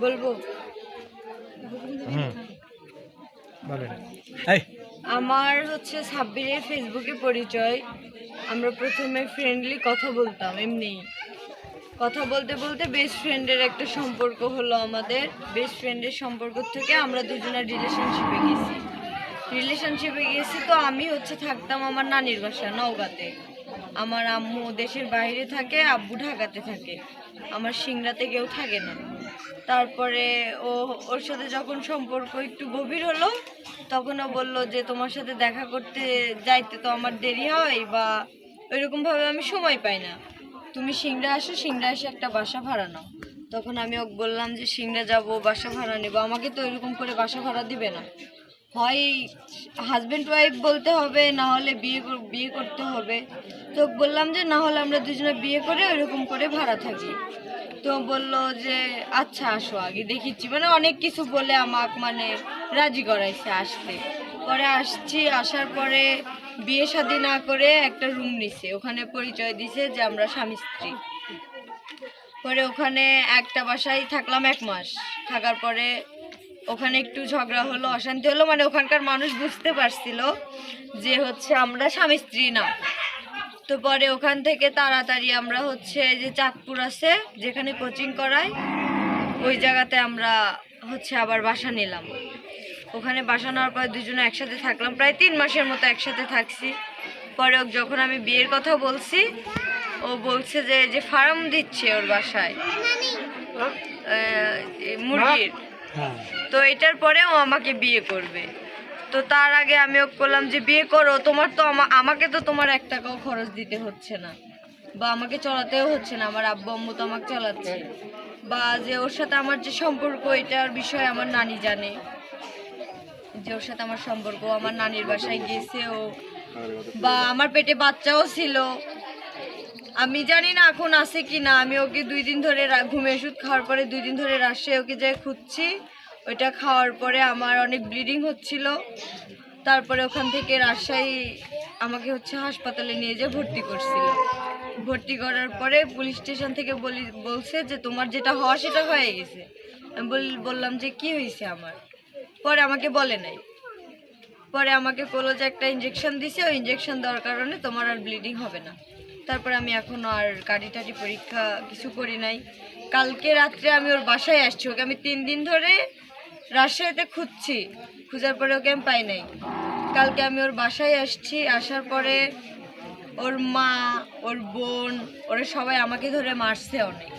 বলবো বলেন। আমার হচ্ছে সাব্বিরের ফেসবুকে পরিচয়। আমরা প্রথমে ফ্রেন্ডলি কথা বলতাম, এমনি কথা বলতে বলতে বেস্ট ফ্রেন্ডের একটা সম্পর্ক হলো আমাদের। বেস্ট ফ্রেন্ডের সম্পর্ক থেকে আমরা দুজনের রিলেশনশিপে গেছি। তো আমি হচ্ছে থাকতাম আমার নানির বাসায় নওগাঁতে। আমার আম্মু দেশের বাইরে থাকে, আব্বু ঢাকাতে থাকে, আমার সিংড়াতে কেউ থাকে না। তারপরে ওর সাথে যখন সম্পর্ক একটু গভীর হলো, তখন ও বললো যে তোমার সাথে দেখা করতে যাইতে তো আমার দেরি হয়, বা ওইরকমভাবে আমি সময় পাই না, তুমি সিংড়া আসো, সিংড়া এসে একটা বাসা ভাড়া নাও। তখন আমি ওকে বললাম যে সিংড়া যাবো, বাসা ভাড়া নেবো, আমাকে তো ওইরকম করে বাসা ভাড়া দিবে না, হয় হাজব্যান্ড ওয়াইফ বলতে হবে, না হলে বিয়ে করতে হবে। তো বললাম যে না হলে আমরা দুজনে বিয়ে করে ওইরকম করে ভাড়া থাকি। তো বলল যে আচ্ছা আসো, আগে দেখিচ্ছি, মানে অনেক কিছু বলে আমাকে মানে রাজি করাইছে আসতে। পরে আসছি, আসার পরে বিয়ে শাদী না করে একটা রুম নিছে, ওখানে পরিচয় দিছে যে আমরা স্বামী স্ত্রী। পরে ওখানে একটা বাসায় থাকলাম 1 মাস। থাকার পরে ওখানে একটু ঝগড়া হলো, অশান্তি হলো, মানে ওখানকার মানুষ বুঝতে পারছিল যে হচ্ছে আমরা স্বামী স্ত্রী না। তো পরে ওখান থেকে তাড়াতাড়ি আমরা হচ্ছে যে চাঁদপুর আছে যেখানে কোচিং করায়, ওই জায়গাতে আমরা হচ্ছে আবার বাসা নিলাম। ওখানে বাসা নেওয়ার পর দুজনে একসাথে থাকলাম, প্রায় 3 মাসের মতো একসাথে থাকছি। পরে যখন আমি বিয়ের কথা বলছি, ও বলছে যে ফার্ম দিচ্ছে ওর বাসায় মুরগির। তো এটার পরে ও আমাকে বিয়ে করবে। তো তার আগে আমি ওকে বললাম যে বিয়ে করো, তোমার তো আমাকে তো তোমার 1 টাকাও খরচ দিতে হচ্ছে না, বা আমাকে চলাতেও হচ্ছে না, আমার আব্বু আম্মু তো আমাকে চালাচ্ছে। বা যে ওর সাথে আমার যে সম্পর্ক, এটার বিষয়ে আমার নানি জানে যে ওর সাথে আমার সম্পর্ক, আমার নানির বাসায় গেছে ও, বা আমার পেটে বাচ্চাও ছিল। আমি জানি না এখন আছে কি না। আমি ওকে 2 দিন ধরে ঘুমের ওষুধ খাওয়ার পরে 2 দিন ধরে রাজশাহী ওকে যাই খুঁজছি। ওইটা খাওয়ার পরে আমার অনেক ব্লিডিং হচ্ছিল। তারপরে ওখান থেকে রাজশাহী আমাকে হচ্ছে হাসপাতালে নিয়ে যেয়ে ভর্তি করছিল। ভর্তি করার পরে পুলিশ স্টেশন থেকে বলছে যে তোমার যেটা হওয়া সেটা হয়ে গেছে। আমি বললাম যে কি হয়েছে আমার। পরে আমাকে বলে নাই। পরে আমাকে বললো যে একটা ইঞ্জেকশন দিছে, ওই ইঞ্জেকশন দেওয়ার কারণে তোমার আর ব্লিডিং হবে না। তারপরে আমি এখনও আর কাটি পরীক্ষা কিছু করি নাই। কালকে রাত্রে আমি ওর বাসায় আসছি, ওকে আমি 3 দিন ধরে রাজশাহীতে খুঁজছি, খোঁজার পরে ওকে আমি পাই নাই। কালকে আমি ওর বাসায় আসছি, আসার পরে ওর মা, ওর বোন, ওরা সবাই আমাকে ধরে মারছে অনেক।